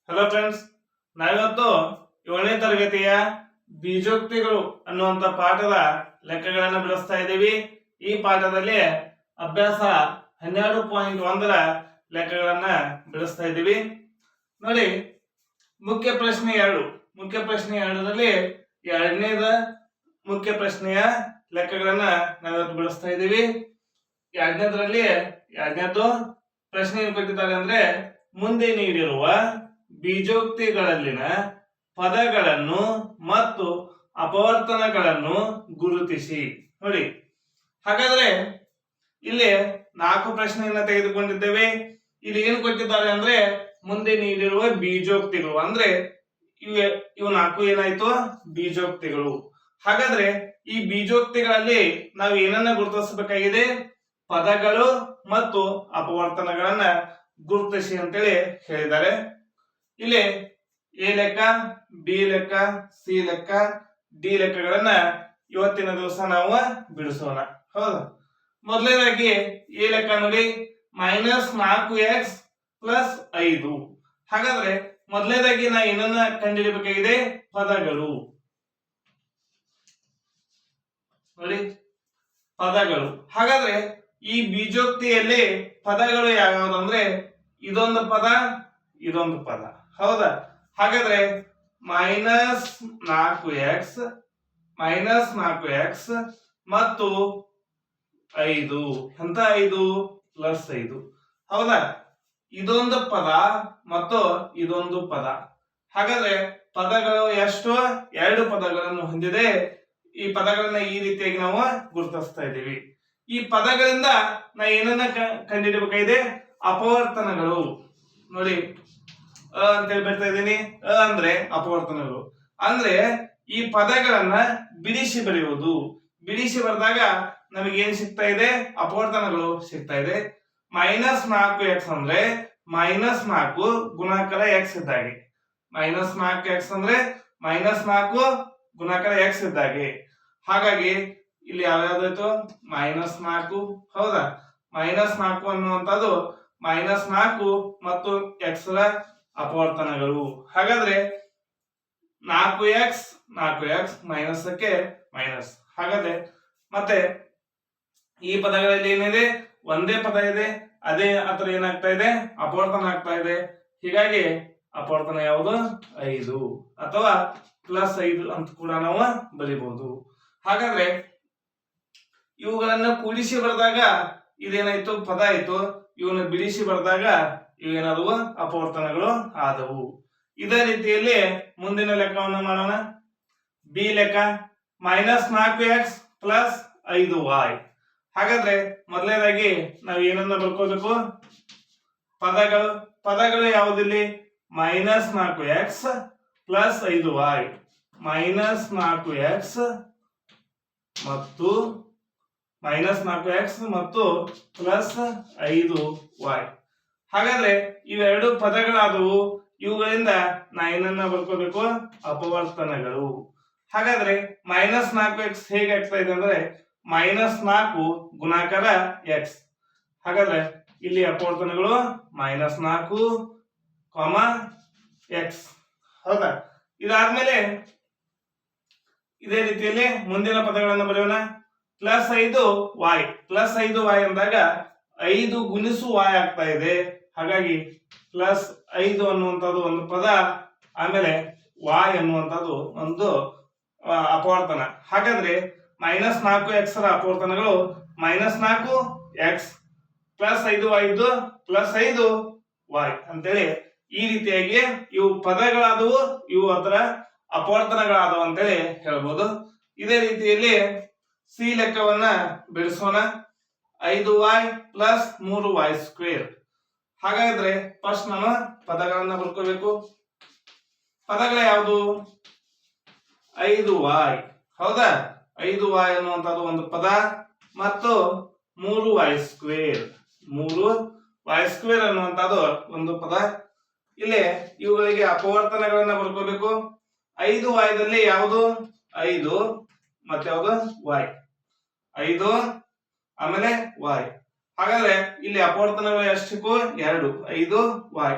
Hello friends, ನಾವಿವತ್ತು 7ನೇ ತರಗತಿಯ ಬೀಜೋಕ್ತಿಗಳು ಅನ್ನುವಂತ ಪಾಠದ ಲೆಕ್ಕಗಳನ್ನು ಬಿಡಿಸ್ತಾ ಇದ್ದೀವಿ. ಈ ಪಾಠದಲ್ಲಿ ಅಭ್ಯಾಸ 12.1ರ ಲೆಕ್ಕಗಳನ್ನ ಬಿಡಿಸ್ತಾ ಇದ್ದೀವಿ. ನೋಡಿ, ಮುಖ್ಯ ಪ್ರಶ್ನೆ 2ರಲ್ಲಿ ಎರಡನೇದ ಮುಖ್ಯ ಪ್ರಶ್ನೆಯ ಲೆಕ್ಕಗಳನ್ನ ನಾವಿವತ್ತು ಬಿಡಿಸ್ತಾ ಇದ್ದೀವಿ. ಎರಡನೇದು ಪ್ರಶ್ನೆ ಏನು ಕೊಟ್ಟಿದ್ದಾರೆ ಅಂದ್ರೆ, ಮುಂದೆ ನೀಡಿರುವ ಬೀಜೋಕ್ತಿಗಳಲ್ಲಿನ ಪದಗಳನ್ನು ಮತ್ತು ಅಪವರ್ತನಗಳನ್ನು ಗುರುತಿಸಿ. ನೋಡಿ, ಹಾಗಾದ್ರೆ ಇಲ್ಲಿ 4 ಪ್ರಶ್ನೆಯನ್ನ ತೆಗೆದುಕೊಂಡಿದ್ದೇವೆ. ಇಲ್ಲಿ ಏನು ಕೊಟ್ಟಿದ್ದಾರೆ ಅಂದ್ರೆ, ಮುಂದೆ ನೀಡಿರುವ ಬೀಜೋಕ್ತಿಗಳು ಅಂದ್ರೆ ಇವು 4 ಏನಾಯ್ತು, ಬೀಜೋಕ್ತಿಗಳು. ಹಾಗಾದ್ರೆ ಈ ಬೀಜೋಕ್ತಿಗಳಲ್ಲಿ ನಾವು ಏನನ್ನ ಗುರುತಿಸಬೇಕಾಗಿದೆ? ಪದಗಳು ಮತ್ತು ಅಪವರ್ತನಗಳನ್ನ ಗುರುತಿಸಿ ಅಂತೇಳಿ ಹೇಳಿದ್ದಾರೆ. ಇಲ್ಲಿ ಎ ಲೆಕ್ಕ, ಬಿ ಲೆಕ್ಕ, ಸಿ ಲೆಕ್ಕ, ಡಿ ಲೆಕ್ಕಗಳನ್ನ ಇವತ್ತಿನ ದಿವಸ ನಾವು ಬಿಡಿಸೋಣ. ಹೌದಾ? ಮೊದಲನೇದಾಗಿ ಎ ಲೆಕ್ಕ ನೋಡಿ, -4x + 5. ಹಾಗಾದ್ರೆ ಮೊದಲನೇದಾಗಿ ನಾ ಏನನ್ನ ಕಂಡುಹಿಡಿಯಬೇಕಾಗಿದೆ? ಪದಗಳು. ನೋಡಿ, ಪದಗಳು. ಹಾಗಾದ್ರೆ ಈ ಬೀಜೋಕ್ತಿಯಲ್ಲಿ ಪದಗಳು ಯಾವ್ಯಾವ್ದು ಅಂದ್ರೆ, ಇದೊಂದು ಪದ, ಇದೊಂದು ಪದ. ಹೌದಾ? ಹಾಗಾದ್ರೆ -4x ಮತ್ತು 5 ಅಂತ 5 + 5. ಹೌದಾ? ಇದೊಂದು ಪದ ಮತ್ತು ಇದೊಂದು ಪದ. ಹಾಗಾದ್ರೆ ಪದಗಳು ಎಷ್ಟು? 2 ಪದಗಳನ್ನು ಹೊಂದಿದೆ. ಈ ಪದಗಳನ್ನ ಈ ರೀತಿಯಾಗಿ ನಾವು ಗುರುತಿಸ್ತಾ ಇದ್ದೀವಿ. ಈ ಪದಗಳಿಂದ ನಾ ಏನನ್ನ ಕಂಡುಹಿಡಿಯಬೇಕಾಗಿದೆ? ಅಪವರ್ತನಗಳು. ನೋಡಿ, ಅಂತೇಳಿ ಬರ್ತಾ ಇದ್ದೀನಿ. ಅಂದ್ರೆ ಅಪವರ್ತನಗಳು ಅಂದ್ರೆ ಈ ಪದಗಳನ್ನ ಬಿಡಿಸಿ ಬರೆಯುವುದು. ಬಿಡಿಸಿ ಬರೆದಾಗ ನಮಗೆ ಏನ್ ಸಿಗ್ತಾ ಇದೆ? ಅಪವರ್ತನಗಳು ಸಿಗ್ತಾ ಇದೆ. -4x ಅಂದ್ರೆ -4 ಗುಣಾಕಾರ x ಇದ್ದಾಗೆ. -4x ಅಂದ್ರೆ -4 ಗುಣಾಕಾರ x ಇದ್ದಾಗೆ. ಹಾಗಾಗಿ ಇಲ್ಲಿ ಯಾವ್ಯಾವ್ದಾಯ್ತು? -4. ಹೌದಾ? -4 ಅನ್ನುವಂಥದ್ದು -4 ಮತ್ತು x ರ ಅಪವರ್ತನಗಳು. ಹಾಗಾದ್ರೆ 4x ಮೈನಸ್ಕ್ಕೆ ಮೈನಸ್. ಹಾಗಾದ್ರೆ ಮತ್ತೆ ಈ ಪದಗಳಲ್ಲಿ ಏನಿದೆ? ಒಂದೇ ಪದ ಇದೆ, ಅದೇ ಆತರ ಏನಾಗ್ತಾ ಇದೆ? ಅಪವರ್ತನ ಆಗ್ತಾ ಇದೆ. ಹೀಗಾಗಿ ಅಪವರ್ತನ ಯಾವುದು? 5 ಅಥವಾ +5 ಅಂತ ಕೂಡ ನಾವು ಬರಿಬಹುದು. ಹಾಗಾದ್ರೆ ಇವುಗಳನ್ನ ಕೂಡಿಸಿ ಬರೆದಾಗ ಇದೇನಾಯ್ತು? ಪದ ಆಯ್ತು. ಇವನ್ನ ಬಿಡಿಸಿ ಬರೆದಾಗ ಇವೇನಾದವು? ಅಪವರ್ತನಗಳು ಆದವು. ಇದೇ ರೀತಿಯಲ್ಲಿ ಮುಂದಿನ ಲೆಕ್ಕವನ್ನು ಮಾಡೋಣ. ಬಿ ಲೆಕ್ಕ -4x + 5y. ಹಾಗಾದ್ರೆ ಮೊದಲನೇದಾಗಿ ನಾವು ಏನನ್ನ ಬರ್ಕೋಬೇಕು? ಪದಗಳು ಯಾವುದಿಲ್ಲಿ? -4x + 5y. -4x ಮತ್ತು +5y. ಹಾಗಾದ್ರೆ ಇವೆರಡು ಪದಗಳಾದವು. ಇವುಗಳಿಂದ ನಾ ಏನನ್ನ ಬರ್ಕೋಬೇಕು? ಅಪವರ್ತನಗಳು. ಹಾಗಾದ್ರೆ -4x ಹೇಗೆ ಆಗ್ತಾ ಇದೆ ಅಂದ್ರೆ -4 ಗುಣಾಕಾರ x. ಹಾಗಾದ್ರೆ ಇಲ್ಲಿ ಅಪವರ್ತನಗಳು -4, x. ಹೌದಾ? ಇದಾದ್ಮೇಲೆ ಇದೇ ರೀತಿಯಲ್ಲಿ ಮುಂದಿನ ಪದಗಳನ್ನು ಬರೆಯೋಣ. +5y ಅಂದಾಗ 5 ಗುಣಿಸು y ಆಗ್ತಾ ಇದೆ. ಹಾಗಾಗಿ +5 ಅನ್ನುವಂಥದ್ದು ಒಂದು ಪದ, ಆಮೇಲೆ y ಅನ್ನುವಂಥದ್ದು ಒಂದು ಅಪವರ್ತನ. ಹಾಗಾದ್ರೆ -4x ರ ಅಪವರ್ತನಗಳು -4x +5y ಇದ್ದು +5y ಅಂತೇಳಿ ಈ ರೀತಿಯಾಗಿ ಇವು ಪದಗಳಾದವು, ಇವು ಅದರ ಅಪವರ್ತನಗಳಾದವು ಅಂತೇಳಿ ಹೇಳ್ಬೋದು. ಇದೇ ರೀತಿಯಲ್ಲಿ ಸಿ ಲೆಕ್ಕವನ್ನ ಬಿಡಿಸೋಣ. 5y + 3y². ಹಾಗಾದ್ರೆ ಫಸ್ಟ್ ನಾನು ಪದಗಳನ್ನ ಬರ್ಕೋಬೇಕು. ಪದಗಳ ಯಾವುದು? 5y. ಹೌದಾ? 5y ಅನ್ನುವಂಥದ್ದು ಒಂದು ಪದ ಮತ್ತು 3y² ಅನ್ನುವಂಥದ್ದು ಒಂದು ಪದ. ಇಲ್ಲಿ ಇವುಗಳಿಗೆ ಅಪವರ್ತನಗಳನ್ನ ಬರ್ಕೋಬೇಕು. 5y ದಲ್ಲಿ ಯಾವುದು? 5 ಮತ್ತೆ ಯಾವುದು? y. 5 ಆಮೇಲೆ y. ಹಾಗಾದ್ರೆ ಇಲ್ಲಿ ಅಪವರ್ತನಗಳು ಎಷ್ಟಕ್ಕೂ? 2, 5y.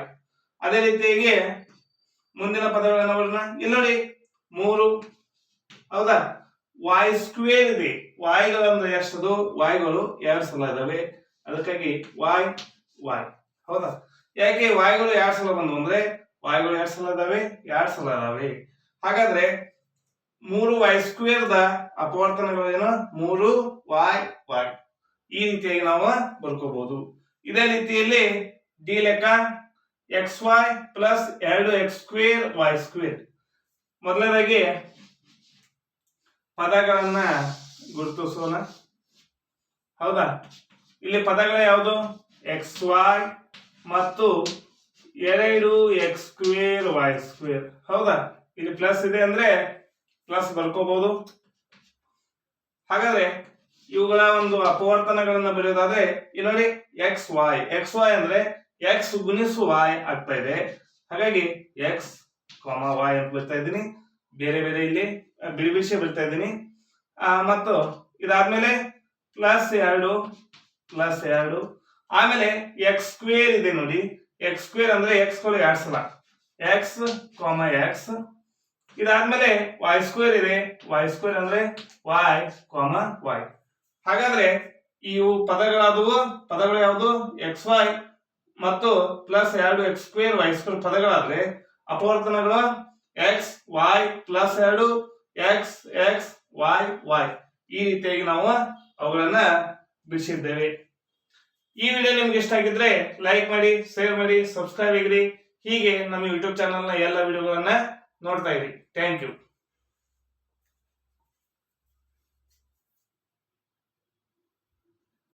ಅದೇ ರೀತಿಯಾಗಿ ಮುಂದಿನ ಪದಗಳನ್ನ ಬರೋಣ. ಇಲ್ಲಿ ನೋಡಿ 3 ಹೌದಾ. y ಸ್ಕ್ವೇರ್ ಇದೆ. yಗಳು ಅಂದ್ರೆ ಎಷ್ಟದು? yಗಳು 2 ಸಲ ಇದಾವೆ, ಅದಕ್ಕಾಗಿ y y ಹೌದಾ. ಯಾಕೆ yಗಳು 2 ಸಲ ಬಂದು ಅಂದ್ರೆ yಗಳು 2 ಸಲ ಇದಾವೆ, 2 ಸಲ ಇದಾವೆ. ಹಾಗಾದ್ರೆ 3y square the ಅಪವರ್ತನಗಳೇನು? 3y y. ಈ ರೀತಿಯಾಗಿ ನಾವು ಬರ್ಕೋಬಹುದು. ಇದೇ ರೀತಿಯಲ್ಲಿ ಡಿ ಲೆಕ್ಕ xy plus 2x square y square. ಮೊದಲನೇದಾಗಿ ಪದಗಳನ್ನ ಗುರುತಿಸೋಣ ಹೌದಾ. ಇಲ್ಲಿ ಪದಗಳು ಯಾವುದು? xy ಮತ್ತು 2x ಸ್ಕ್ವೇರ್ y ಸ್ಕ್ವೇರ್ ಹೌದಾ. ಇಲ್ಲಿ ಪ್ಲಸ್ ಇದೆ ಅಂದ್ರೆ ಪ್ಲಸ್ ಬರ್ಕೋಬಹುದು. ಹಾಗಾದ್ರೆ ಇವುಗಳ ಒಂದು ಅಪವರ್ತನಗಳನ್ನ ಬರೆಯೋದಾದ್ರೆ ಇಲ್ಲಿ ನೋಡಿ xy ಅಂದ್ರೆ x ಗುಣಿಸು y ಆಗ್ತಾ ಇದೆ. ಹಾಗಾಗಿ x, y ಅಂತ ಬರ್ತಾ ಇದ್ದೀನಿ. ಬೇರೆ ಬೇರೆ ಇಲ್ಲಿ ಬಿಡಿಸಿ ಬರ್ತಾ ಇದ್ದೀನಿ. ಮತ್ತು ಇದಾದ್ಮೇಲೆ ಪ್ಲಸ್ 2 ಆಮೇಲೆ x ಸ್ಕ್ವೇರ್ ಇದೆ ನೋಡಿ. x ಸ್ಕ್ವೇರ್ ಅಂದ್ರೆ x ಗಳು 2 ಸಲ x, x. ಇದಾದ್ಮೇಲೆ y ಸ್ಕ್ವೇರ್ ಇದೆ. y ಸ್ಕ್ವೇರ್ ಅಂದ್ರೆ y, y. ಹಾಗಾದ್ರೆ ಇವು ಪದಗಳು ಯಾವುದು? xy ಮತ್ತು plus 2x square y square ಪದಗಳಾದ್ರೆ ಅಪವರ್ತನಗಳು x y plus 2 x x y y. ಈ ರೀತಿಯಾಗಿ ನಾವು ಅವುಗಳನ್ನ ಬಿಡಿಸಿದ್ದೇವೆ. ಈ ವಿಡಿಯೋ ನಿಮ್ಗೆ ಇಷ್ಟ ಆಗಿದ್ರೆ ಲೈಕ್ ಮಾಡಿ, ಶೇರ್ ಮಾಡಿ, ಸಬ್ಸ್ಕ್ರೈಬ್ ಆಗಿರಿ. ಹೀಗೆ ನಮ್ಮ ಯೂಟ್ಯೂಬ್ ಚಾನಲ್ ನ ಎಲ್ಲ ವಿಡಿಯೋಗಳನ್ನ ನೋಡ್ತಾ ಇರಿ. Thank you.